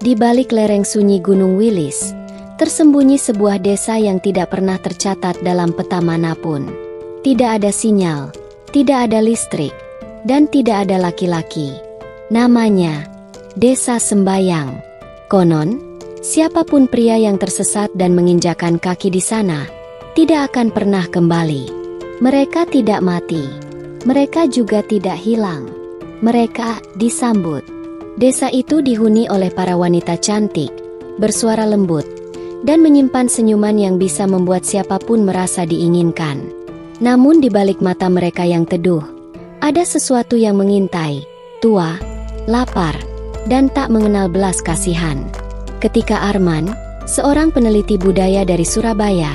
Di balik lereng sunyi Gunung Wilis, tersembunyi sebuah desa yang tidak pernah tercatat dalam peta manapun. Tidak ada sinyal, tidak ada listrik, dan tidak ada laki-laki. Namanya Desa Sembayang. Konon, siapapun pria yang tersesat dan menginjakan kaki di sana tidak akan pernah kembali. Mereka tidak mati, mereka juga tidak hilang. Mereka disambut. Desa itu dihuni oleh para wanita cantik, bersuara lembut, dan menyimpan senyuman yang bisa membuat siapapun merasa diinginkan. Namun di balik mata mereka yang teduh, ada sesuatu yang mengintai, tua, lapar, dan tak mengenal belas kasihan. Ketika Arman, seorang peneliti budaya dari Surabaya,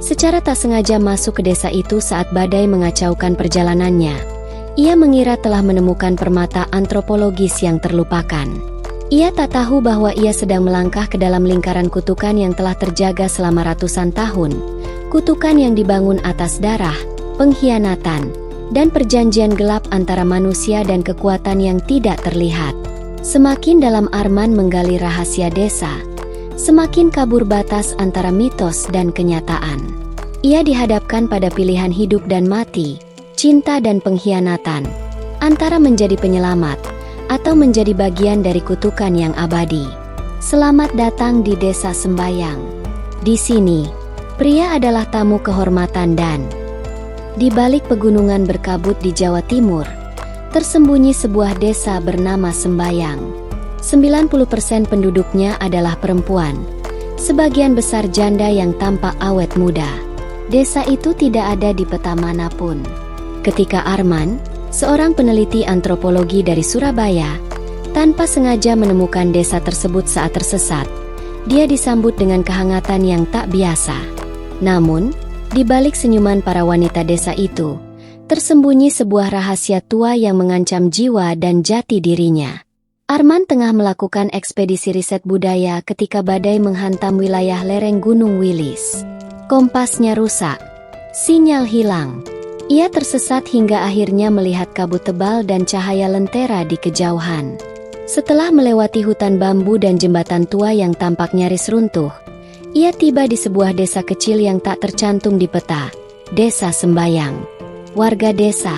secara tak sengaja masuk ke desa itu saat badai mengacaukan perjalanannya, ia mengira telah menemukan permata antropologis yang terlupakan. Ia tak tahu bahwa ia sedang melangkah ke dalam lingkaran kutukan yang telah terjaga selama ratusan tahun. Kutukan yang dibangun atas darah, pengkhianatan, dan perjanjian gelap antara manusia dan kekuatan yang tidak terlihat. Semakin dalam Arman menggali rahasia desa, semakin kabur batas antara mitos dan kenyataan. Ia dihadapkan pada pilihan hidup dan mati, cinta dan pengkhianatan, antara menjadi penyelamat atau menjadi bagian dari kutukan yang abadi. Selamat datang di Desa Sembayang. Di sini, pria adalah tamu kehormatan dan di balik pegunungan berkabut di Jawa Timur, tersembunyi sebuah desa bernama Sembayang. 90% penduduknya adalah perempuan, sebagian besar janda yang tampak awet muda. Desa itu tidak ada di peta manapun. Ketika Arman, seorang peneliti antropologi dari Surabaya, tanpa sengaja menemukan desa tersebut saat tersesat, dia disambut dengan kehangatan yang tak biasa. Namun, di balik senyuman para wanita desa itu, tersembunyi sebuah rahasia tua yang mengancam jiwa dan jati dirinya. Arman tengah melakukan ekspedisi riset budaya ketika badai menghantam wilayah lereng Gunung Wilis. Kompasnya rusak, sinyal hilang. Ia tersesat hingga akhirnya melihat kabut tebal dan cahaya lentera di kejauhan. Setelah melewati hutan bambu dan jembatan tua yang tampak nyaris runtuh, ia tiba di sebuah desa kecil yang tak tercantum di peta, Desa Sembayang. Warga desa,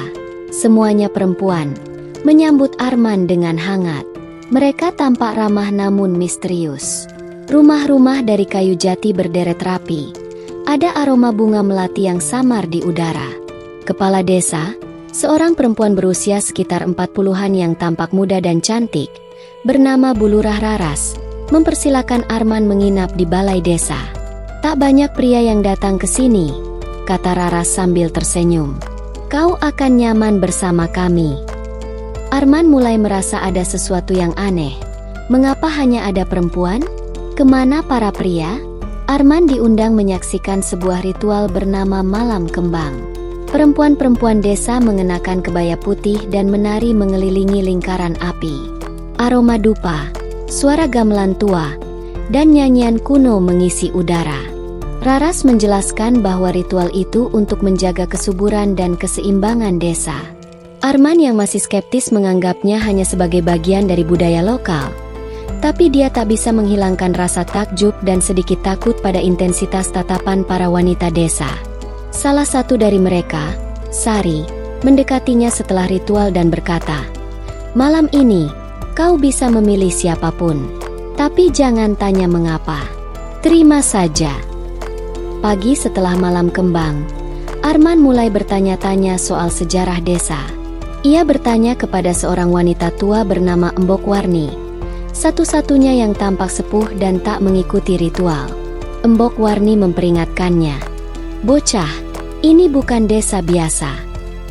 semuanya perempuan, menyambut Arman dengan hangat. Mereka tampak ramah namun misterius. Rumah-rumah dari kayu jati berderet rapi. Ada aroma bunga melati yang samar di udara. Kepala desa, seorang perempuan berusia sekitar 40-an yang tampak muda dan cantik, bernama Bu Lurah Raras, mempersilakan Arman menginap di balai desa. Tak banyak pria yang datang ke sini, kata Raras sambil tersenyum. Kau akan nyaman bersama kami. Arman mulai merasa ada sesuatu yang aneh. Mengapa hanya ada perempuan? Kemana para pria? Arman diundang menyaksikan sebuah ritual bernama Malam Kembang. Perempuan-perempuan desa mengenakan kebaya putih dan menari mengelilingi lingkaran api. Aroma dupa, suara gamelan tua, dan nyanyian kuno mengisi udara. Raras menjelaskan bahwa ritual itu untuk menjaga kesuburan dan keseimbangan desa. Arman yang masih skeptis menganggapnya hanya sebagai bagian dari budaya lokal. Tapi dia tak bisa menghilangkan rasa takjub dan sedikit takut pada intensitas tatapan para wanita desa. Salah satu dari mereka, Sari, mendekatinya setelah ritual dan berkata, "Malam ini, kau bisa memilih siapapun. Tapi jangan tanya mengapa. Terima saja." Pagi setelah malam kembang, Arman mulai bertanya-tanya soal sejarah desa. Ia bertanya kepada seorang wanita tua bernama Embok Warni, satu-satunya yang tampak sepuh dan tak mengikuti ritual. Embok Warni memperingatkannya, "Bocah, ini bukan desa biasa.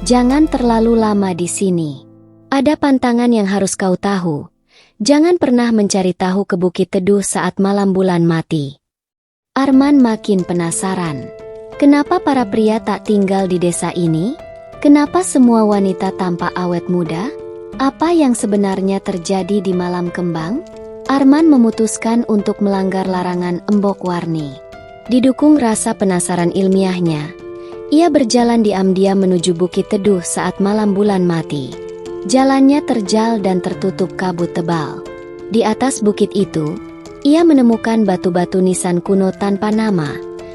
Jangan terlalu lama di sini. Ada pantangan yang harus kau tahu. Jangan pernah mencari tahu ke Bukit Teduh saat malam bulan mati." Arman makin penasaran. Kenapa para pria tak tinggal di desa ini? Kenapa semua wanita tampak awet muda? Apa yang sebenarnya terjadi di malam kembang? Arman memutuskan untuk melanggar larangan Embok Warni. Didukung rasa penasaran ilmiahnya, ia berjalan diam-diam menuju Bukit Teduh saat malam bulan mati. Jalannya terjal dan tertutup kabut tebal. Di atas bukit itu, ia menemukan batu-batu nisan kuno tanpa nama,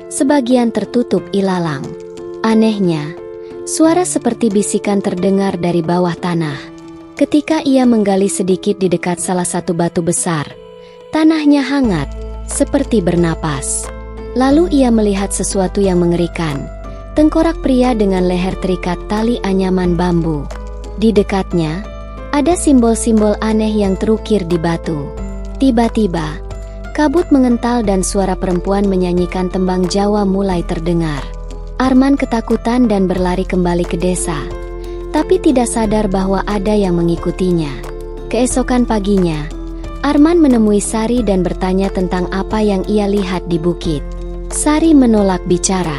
sebagian tertutup ilalang. Anehnya, suara seperti bisikan terdengar dari bawah tanah. Ketika ia menggali sedikit di dekat salah satu batu besar, tanahnya hangat, seperti bernapas. Lalu ia melihat sesuatu yang mengerikan. Tengkorak pria dengan leher terikat tali anyaman bambu. Di dekatnya, ada simbol-simbol aneh yang terukir di batu. Tiba-tiba, kabut mengental dan suara perempuan menyanyikan tembang Jawa mulai terdengar. Arman ketakutan dan berlari kembali ke desa, tapi tidak sadar bahwa ada yang mengikutinya. Keesokan paginya, Arman menemui Sari dan bertanya tentang apa yang ia lihat di bukit. Sari menolak bicara.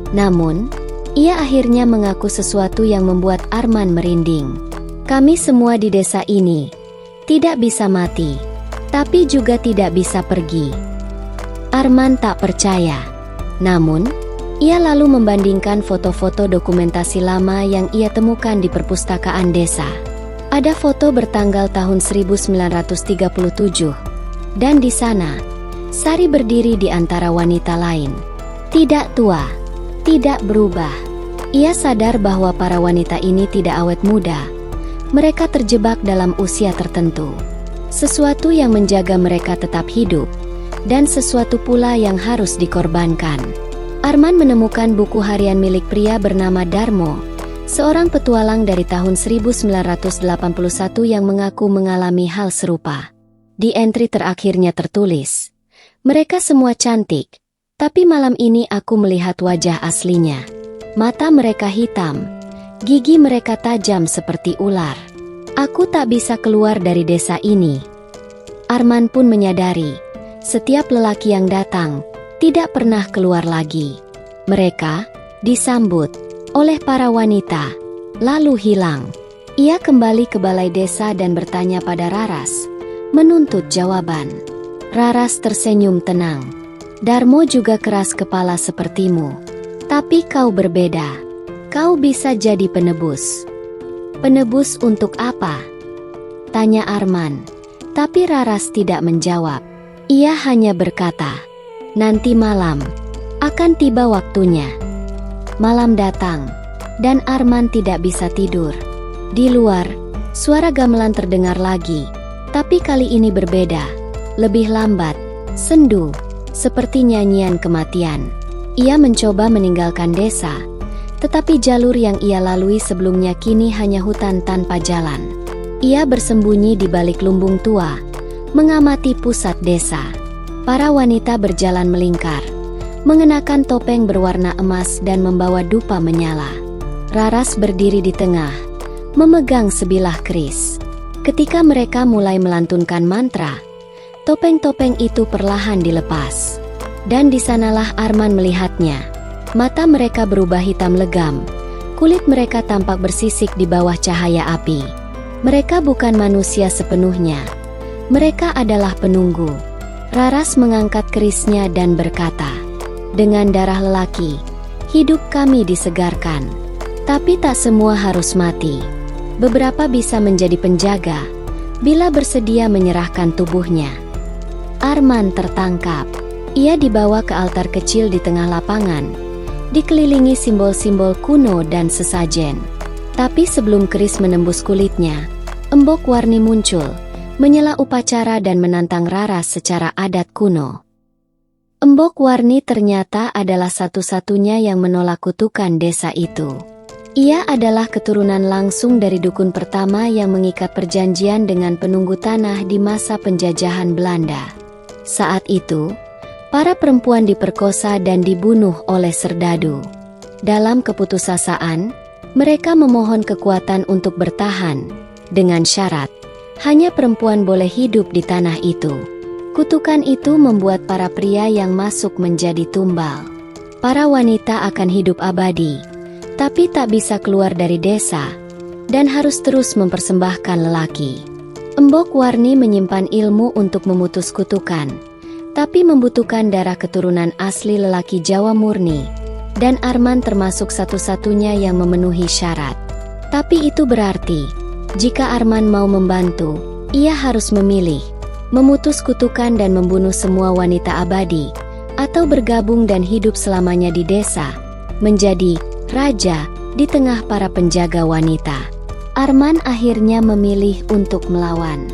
Namun, ia akhirnya mengaku sesuatu yang membuat Arman merinding. Kami semua di desa ini tidak bisa mati, tapi juga tidak bisa pergi. Arman tak percaya. Namun, ia lalu membandingkan foto-foto dokumentasi lama yang ia temukan di perpustakaan desa. Ada foto bertanggal tahun 1937, dan di sana, Sari berdiri di antara wanita lain. Tidak tua, tidak berubah. Ia sadar bahwa para wanita ini tidak awet muda. Mereka terjebak dalam usia tertentu. Sesuatu yang menjaga mereka tetap hidup, dan sesuatu pula yang harus dikorbankan. Arman menemukan buku harian milik pria bernama Darmo, seorang petualang dari tahun 1981 yang mengaku mengalami hal serupa. Di entry terakhirnya tertulis, "Mereka semua cantik, tapi malam ini aku melihat wajah aslinya. Mata mereka hitam, gigi mereka tajam seperti ular. Aku tak bisa keluar dari desa ini." Arman pun menyadari, setiap lelaki yang datang, tidak pernah keluar lagi. Mereka disambut oleh para wanita, lalu hilang. Ia kembali ke balai desa dan bertanya pada Raras, menuntut jawaban. Raras tersenyum tenang. "Darmo juga keras kepala sepertimu. Tapi kau berbeda. Kau bisa jadi penebus." "Penebus untuk apa?" tanya Arman. Tapi Raras tidak menjawab. Ia hanya berkata, "Nanti malam akan tiba waktunya." Malam datang, dan Arman tidak bisa tidur. Di luar, suara gamelan terdengar lagi, tapi kali ini berbeda, lebih lambat, sendu, seperti nyanyian kematian. Ia mencoba meninggalkan desa, tetapi jalur yang ia lalui sebelumnya kini hanya hutan tanpa jalan. Ia bersembunyi di balik lumbung tua, mengamati pusat desa. Para wanita berjalan melingkar, mengenakan topeng berwarna emas dan membawa dupa menyala. Raras berdiri di tengah, memegang sebilah keris. Ketika mereka mulai melantunkan mantra, topeng-topeng itu perlahan dilepas. Dan di sanalah Arman melihatnya. Mata mereka berubah hitam legam, kulit mereka tampak bersisik di bawah cahaya api. Mereka bukan manusia sepenuhnya. Mereka adalah penunggu. Raras mengangkat kerisnya dan berkata, "Dengan darah lelaki, hidup kami disegarkan. Tapi tak semua harus mati. Beberapa bisa menjadi penjaga, bila bersedia menyerahkan tubuhnya." Arman tertangkap. Ia dibawa ke altar kecil di tengah lapangan, dikelilingi simbol-simbol kuno dan sesajen. Tapi sebelum keris menembus kulitnya, Embok Warni muncul, menyela upacara dan menantang Raras secara adat kuno. Embok Warni ternyata adalah satu-satunya yang menolak kutukan desa itu. Ia adalah keturunan langsung dari dukun pertama yang mengikat perjanjian dengan penunggu tanah di masa penjajahan Belanda. Saat itu, para perempuan diperkosa dan dibunuh oleh serdadu. Dalam keputusasaan, mereka memohon kekuatan untuk bertahan, dengan syarat, hanya perempuan boleh hidup di tanah itu. Kutukan itu membuat para pria yang masuk menjadi tumbal. Para wanita akan hidup abadi, tapi tak bisa keluar dari desa, dan harus terus mempersembahkan lelaki. Embok Warni menyimpan ilmu untuk memutus kutukan, tapi membutuhkan darah keturunan asli lelaki Jawa murni, dan Arman termasuk satu-satunya yang memenuhi syarat. Tapi itu berarti, jika Arman mau membantu, ia harus memilih memutus kutukan dan membunuh semua wanita abadi, atau bergabung dan hidup selamanya di desa, menjadi raja di tengah para penjaga wanita. Arman akhirnya memilih untuk melawan.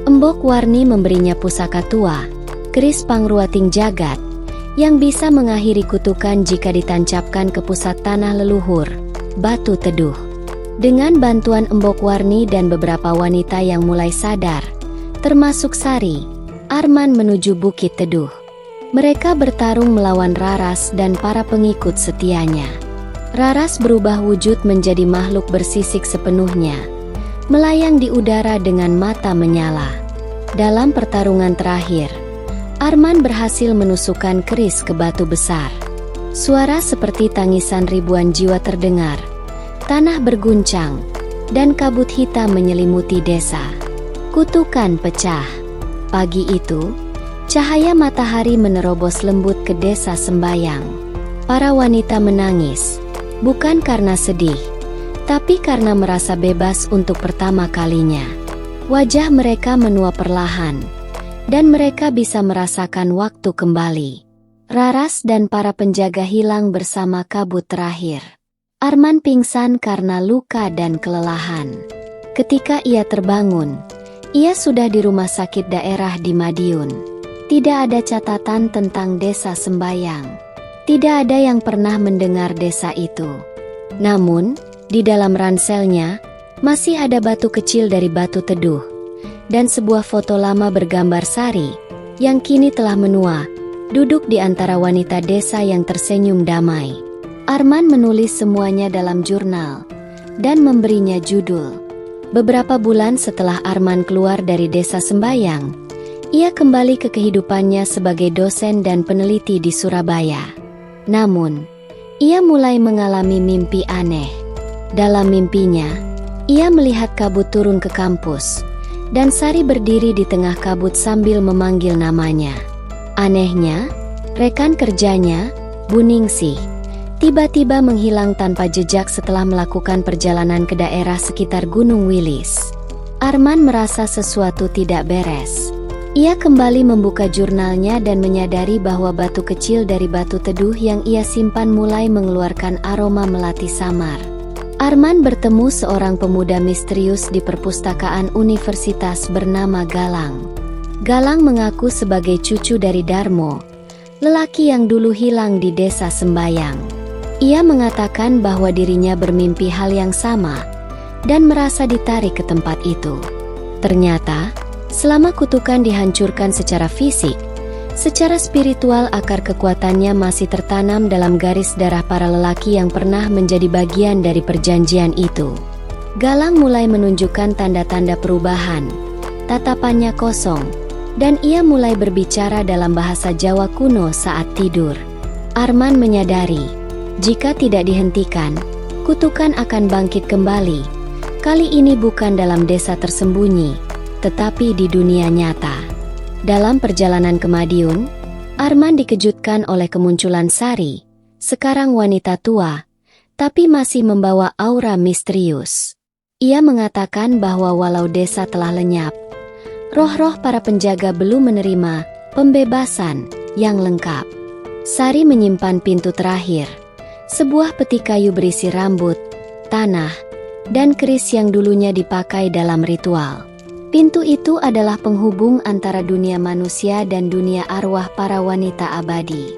Embok Warni memberinya pusaka tua, keris Pangruating Jagat, yang bisa mengakhiri kutukan jika ditancapkan ke pusat tanah leluhur, Batu Teduh. Dengan bantuan Embok Warni dan beberapa wanita yang mulai sadar, termasuk Sari, Arman menuju Bukit Teduh. Mereka bertarung melawan Raras dan para pengikut setianya. Raras berubah wujud menjadi makhluk bersisik sepenuhnya, melayang di udara dengan mata menyala. Dalam pertarungan terakhir, Arman berhasil menusukkan keris ke batu besar. Suara seperti tangisan ribuan jiwa terdengar, tanah berguncang, dan kabut hitam menyelimuti desa. Kutukan pecah. Pagi itu, cahaya matahari menerobos lembut ke desa sembayang. Para wanita menangis, bukan karena sedih, tapi karena merasa bebas untuk pertama kalinya. Wajah mereka menua perlahan, dan mereka bisa merasakan waktu kembali. Raras dan para penjaga hilang bersama kabut terakhir. Arman pingsan karena luka dan kelelahan. Ketika ia terbangun, ia sudah di rumah sakit daerah di Madiun. Tidak ada catatan tentang desa sembayang. Tidak ada yang pernah mendengar desa itu. Namun, di dalam ranselnya, masih ada batu kecil dari Batu Teduh, dan sebuah foto lama bergambar Sari, yang kini telah menua, duduk di antara wanita desa yang tersenyum damai. Arman menulis semuanya dalam jurnal, dan memberinya judul. Beberapa bulan setelah Arman keluar dari desa sembayang, ia kembali ke kehidupannya sebagai dosen dan peneliti di Surabaya. Namun, ia mulai mengalami mimpi aneh. Dalam mimpinya, ia melihat kabut turun ke kampus, dan Sari berdiri di tengah kabut sambil memanggil namanya. Anehnya, rekan kerjanya, Bu Ningsih, tiba-tiba menghilang tanpa jejak setelah melakukan perjalanan ke daerah sekitar Gunung Wilis. Arman merasa sesuatu tidak beres. Ia kembali membuka jurnalnya dan menyadari bahwa batu kecil dari Batu Teduh yang ia simpan mulai mengeluarkan aroma melati samar. Arman bertemu seorang pemuda misterius di perpustakaan universitas bernama Galang. Galang mengaku sebagai cucu dari Darmo, lelaki yang dulu hilang di desa sembayang. Ia mengatakan bahwa dirinya bermimpi hal yang sama, dan merasa ditarik ke tempat itu. Ternyata, selama kutukan dihancurkan secara fisik, secara spiritual akar kekuatannya masih tertanam dalam garis darah para lelaki yang pernah menjadi bagian dari perjanjian itu. Galang mulai menunjukkan tanda-tanda perubahan. Tatapannya kosong, dan ia mulai berbicara dalam bahasa Jawa kuno saat tidur. Arman menyadari, jika tidak dihentikan, kutukan akan bangkit kembali. Kali ini bukan dalam desa tersembunyi, tetapi di dunia nyata. Dalam perjalanan ke Madiun, Arman dikejutkan oleh kemunculan Sari, sekarang wanita tua, tapi masih membawa aura misterius. Ia mengatakan bahwa walau desa telah lenyap, roh-roh para penjaga belum menerima pembebasan yang lengkap. Sari menyimpan pintu terakhir, sebuah peti kayu berisi rambut, tanah, dan keris yang dulunya dipakai dalam ritual. Pintu itu adalah penghubung antara dunia manusia dan dunia arwah para wanita abadi.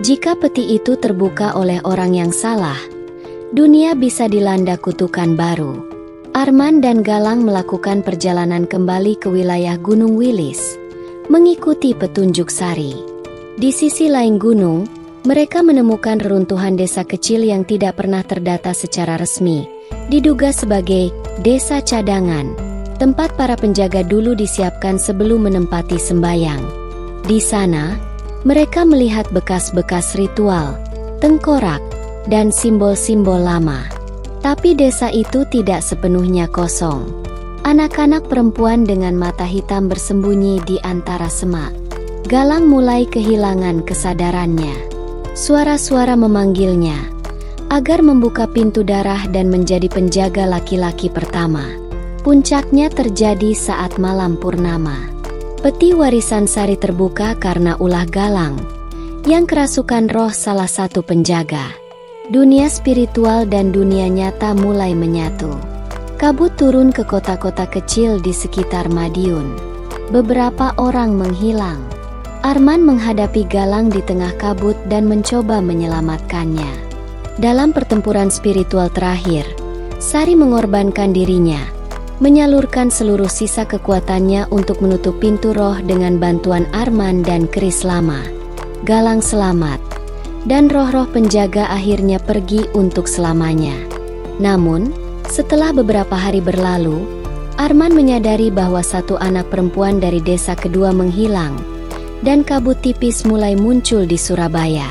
Jika peti itu terbuka oleh orang yang salah, dunia bisa dilanda kutukan baru. Arman dan Galang melakukan perjalanan kembali ke wilayah Gunung Wilis, mengikuti petunjuk Sari. Di sisi lain gunung, mereka menemukan reruntuhan desa kecil yang tidak pernah terdata secara resmi, diduga sebagai desa cadangan, tempat para penjaga dulu disiapkan sebelum menempati sembayang. Di sana, mereka melihat bekas-bekas ritual, tengkorak, dan simbol-simbol lama. Tapi desa itu tidak sepenuhnya kosong. Anak-anak perempuan dengan mata hitam bersembunyi di antara semak. Galang mulai kehilangan kesadarannya. Suara-suara memanggilnya agar membuka pintu darah dan menjadi penjaga laki-laki pertama. Puncaknya terjadi saat malam purnama. Peti warisan Sari terbuka karena ulah Galang yang kerasukan roh salah satu penjaga. Dunia spiritual dan dunia nyata mulai menyatu. Kabut turun ke kota-kota kecil di sekitar Madiun. Beberapa orang menghilang. Arman menghadapi Galang di tengah kabut dan mencoba menyelamatkannya. Dalam pertempuran spiritual terakhir, Sari mengorbankan dirinya, menyalurkan seluruh sisa kekuatannya untuk menutup pintu roh dengan bantuan Arman dan keris lama. Galang selamat, dan roh-roh penjaga akhirnya pergi untuk selamanya. Namun, setelah beberapa hari berlalu, Arman menyadari bahwa satu anak perempuan dari desa kedua menghilang, dan kabut tipis mulai muncul di Surabaya.